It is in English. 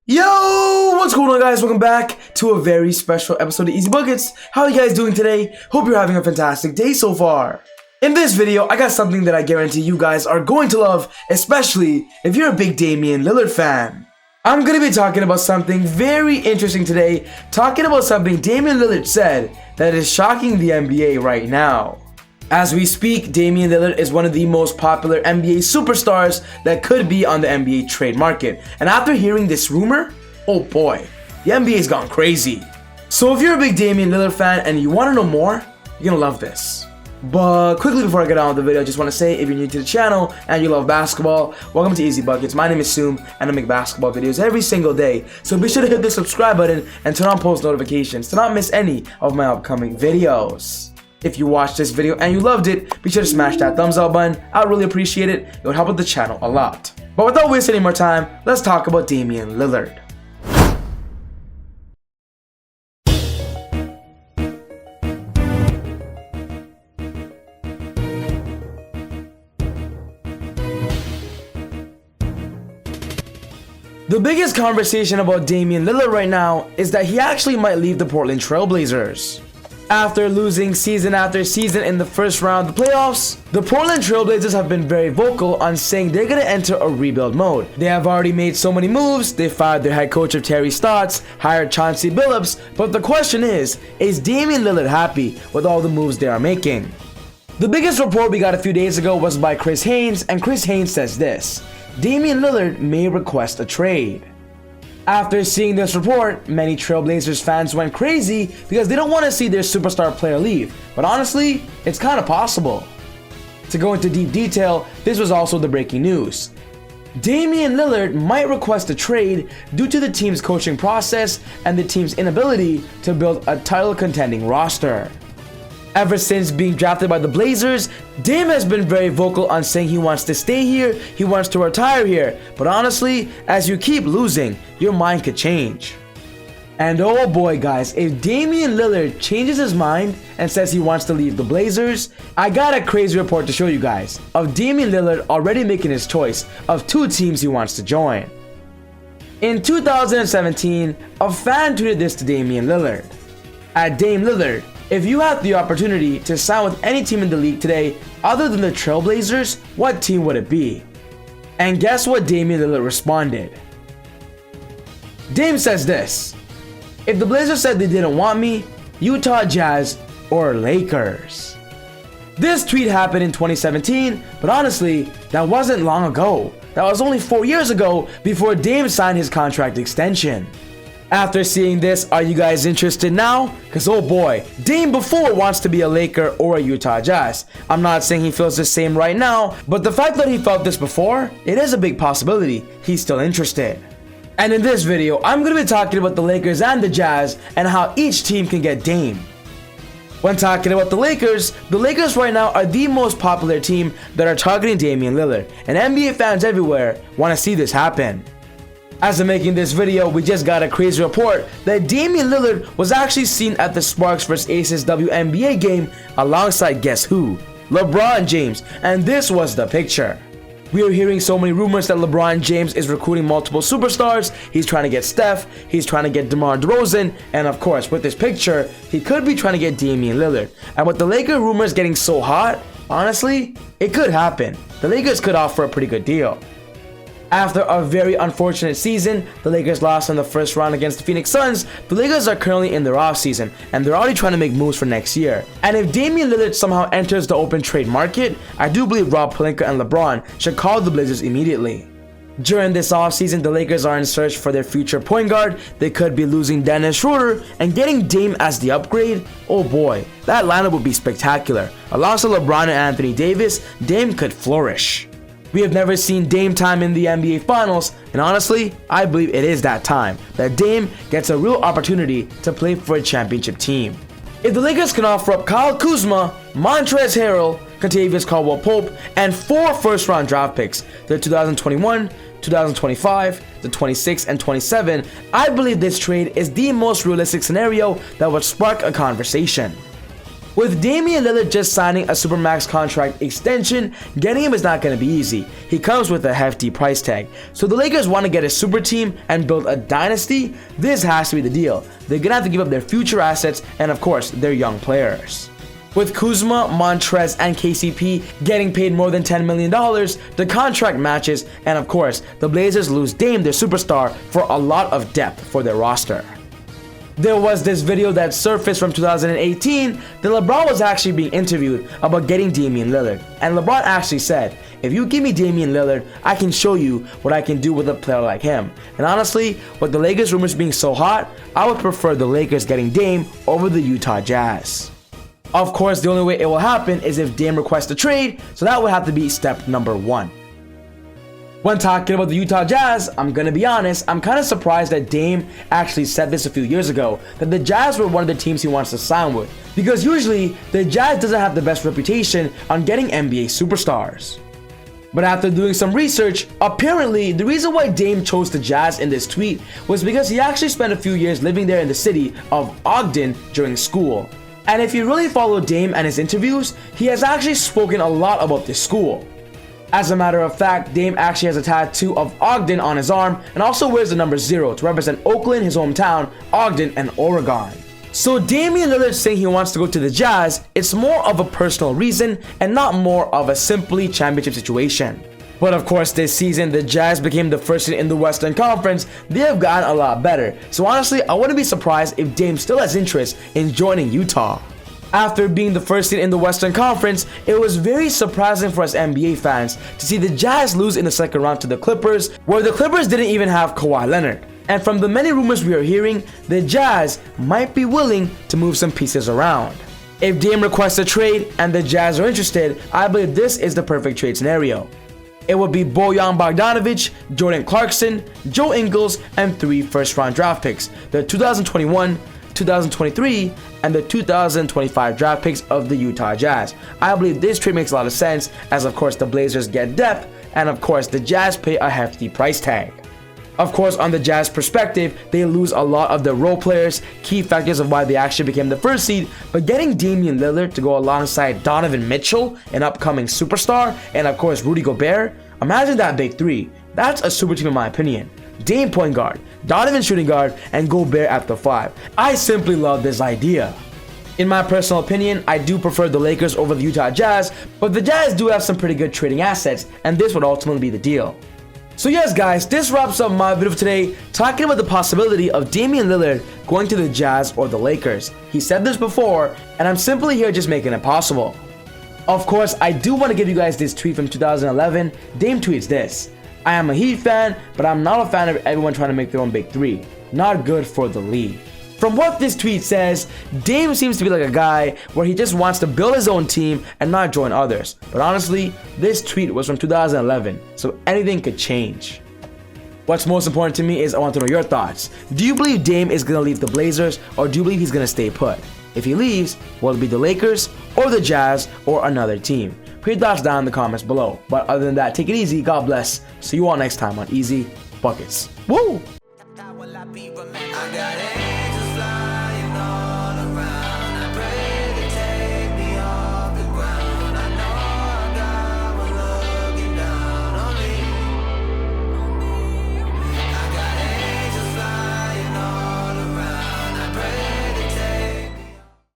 Yo, what's going on, guys? Welcome back to a very special episode of Easy Buckets. How are you guys doing today? Hope you're having a fantastic day so far. In this video, I got something that I guarantee you guys are going to love, especially if you're a big Damian Lillard fan. I'm going to be talking about something very interesting today, talking about something Damian Lillard said that is shocking the NBA right now. As we speak, Damian Lillard is one of the most popular NBA superstars that could be on the NBA trade market. And after hearing this rumor, oh boy, the NBA's gone crazy. So if you're a big Damian Lillard fan and you want to know more, you're gonna love this. But quickly before I get on with the video, I just want to say, if you're new to the channel and you love basketball, welcome to Easy Buckets. My name is Soom and I make basketball videos every single day. So be sure to hit the subscribe button and turn on post notifications to not miss any of my upcoming videos. If you watched this video and you loved it, be sure to smash that thumbs up button. I'd really appreciate it. It would help with the channel a lot. But without wasting any more time, let's talk about Damian Lillard. The biggest conversation about Damian Lillard right now is that he actually might leave the Portland Trail Blazers. After losing season after season in the first round of the playoffs, the Portland Trail Blazers have been very vocal on saying they're going to enter a rebuild mode. They have already made so many moves. They fired their head coach of Terry Stotts, hired Chauncey Billups, but the question is Damian Lillard happy with all the moves they are making? The biggest report we got a few days ago was by Chris Haynes, and Chris Haynes says this: Damian Lillard may request a trade. After seeing this report, many Trailblazers fans went crazy because they don't want to see their superstar player leave. But honestly, it's kind of possible. To go into deep detail, this was also the breaking news. Damian Lillard might request a trade due to the team's coaching process and the team's inability to build a title contending roster. Ever since being drafted by the Blazers, Dame has been very vocal on saying he wants to stay here, he wants to retire here. But honestly, as you keep losing, your mind could change. And oh boy guys, if Damian Lillard changes his mind and says he wants to leave the Blazers, I got a crazy report to show you guys of Damian Lillard already making his choice of two teams he wants to join. In 2017, a fan tweeted this to Damian Lillard. At Dame Lillard, if you had the opportunity to sign with any team in the league today other than the Trailblazers, what team would it be? And guess what Damian Lillard responded? Dame says this: if the Blazers said they didn't want me, Utah Jazz or Lakers. This tweet happened in 2017, but honestly, that wasn't long ago. That was only 4 years ago before Dame signed his contract extension. After seeing this, are you guys interested now? Cause oh boy, Dame before wants to be a Laker or a Utah Jazz. I'm not saying he feels the same right now, but the fact that he felt this before, it is a big possibility he's still interested. And in this video, I'm going to be talking about the Lakers and the Jazz and how each team can get Dame. When talking about the Lakers right now are the most popular team that are targeting Damian Lillard, and NBA fans everywhere want to see this happen. As I'm making this video, we just got a crazy report that Damian Lillard was actually seen at the Sparks vs Aces WNBA game alongside guess who? LeBron James, and this was the picture. We are hearing so many rumors that LeBron James is recruiting multiple superstars. He's trying to get Steph, he's trying to get DeMar DeRozan, and of course with this picture, he could be trying to get Damian Lillard. And with the Lakers rumors getting so hot, honestly, it could happen. The Lakers could offer a pretty good deal. After a very unfortunate season, the Lakers lost in the first round against the Phoenix Suns. The Lakers are currently in their offseason, and they're already trying to make moves for next year. And if Damian Lillard somehow enters the open trade market, I do believe Rob Pelinka and LeBron should call the Blazers immediately. During this offseason, the Lakers are in search for their future point guard. They could be losing Dennis Schroeder and getting Dame as the upgrade. Oh boy, that lineup would be spectacular. Alongside LeBron and Anthony Davis, Dame could flourish. We have never seen Dame time in the NBA Finals, and honestly, I believe it is that time that Dame gets a real opportunity to play for a championship team. If the Lakers can offer up Kyle Kuzma, Montrezl Harrell, Kentavious Caldwell-Pope, and 4 first-round draft picks, the 2021, 2025, the 26, and 27, I believe this trade is the most realistic scenario that would spark a conversation. With Damian Lillard just signing a supermax contract extension, getting him is not going to be easy. He comes with a hefty price tag. So the Lakers want to get a super team and build a dynasty. This has to be the deal. They're going to have to give up their future assets and of course their young players. With Kuzma, Montrez, and KCP getting paid more than $10 million, the contract matches, and of course, the Blazers lose Dame, their superstar, for a lot of depth for their roster. There was this video that surfaced from 2018 that LeBron was actually being interviewed about getting Damian Lillard. And LeBron actually said, if you give me Damian Lillard, I can show you what I can do with a player like him. And honestly, with the Lakers rumors being so hot, I would prefer the Lakers getting Dame over the Utah Jazz. Of course, the only way it will happen is if Dame requests a trade, so that would have to be step number 1. When talking about the Utah Jazz, I'm gonna be honest, I'm kind of surprised that Dame actually said this a few years ago, that the Jazz were one of the teams he wants to sign with. Because usually, the Jazz doesn't have the best reputation on getting NBA superstars. But after doing some research, apparently the reason why Dame chose the Jazz in this tweet was because he actually spent a few years living there in the city of Ogden during school. And if you really follow Dame and his interviews, he has actually spoken a lot about this school. As a matter of fact, Dame actually has a tattoo of Ogden on his arm and also wears the number 0 to represent Oakland, his hometown, Ogden, and Oregon. So Damian Lillard saying he wants to go to the Jazz, it's more of a personal reason and not more of a simply championship situation. But of course, this season, the Jazz became the first seed in the Western Conference. They have gotten a lot better. So honestly, I wouldn't be surprised if Dame still has interest in joining Utah. After being the first seed in the Western Conference, it was very surprising for us NBA fans to see the Jazz lose in the second round to the Clippers, where the Clippers didn't even have Kawhi Leonard. And from the many rumors we are hearing, the Jazz might be willing to move some pieces around. If Dame requests a trade and the Jazz are interested, I believe this is the perfect trade scenario. It would be Bojan Bogdanovic, Jordan Clarkson, Joe Ingles, and 3 first-round draft picks, the 2021, 2023, and the 2025 draft picks of the Utah Jazz. I believe this trade makes a lot of sense, as of course the Blazers get depth, and of course the Jazz pay a hefty price tag. Of course, on the Jazz perspective, they lose a lot of their role players, key factors of why they actually became the first seed, but getting Damian Lillard to go alongside Donovan Mitchell, an upcoming superstar, and of course Rudy Gobert, imagine that big three. That's a super team in my opinion. Dame point guard, Donovan shooting guard, and Gobert at the 5. I simply love this idea. In my personal opinion, I do prefer the Lakers over the Utah Jazz, but the Jazz do have some pretty good trading assets, and this would ultimately be the deal. So yes guys, this wraps up my video for today, talking about the possibility of Damian Lillard going to the Jazz or the Lakers. He said this before, and I'm simply here just making it possible. Of course, I do want to give you guys this tweet from 2011. Dame tweets this: I am a Heat fan, but I'm not a fan of everyone trying to make their own big three. Not good for the league. From what this tweet says, Dame seems to be like a guy where he just wants to build his own team and not join others. But honestly, this tweet was from 2011, so anything could change. What's most important to me is I want to know your thoughts. Do you believe Dame is going to leave the Blazers, or do you believe he's going to stay put? If he leaves, will it be the Lakers, or the Jazz, or another team? Put your thoughts down in the comments below. But other than that, take it easy, God bless. See you all next time on Easy Buckets. Woo!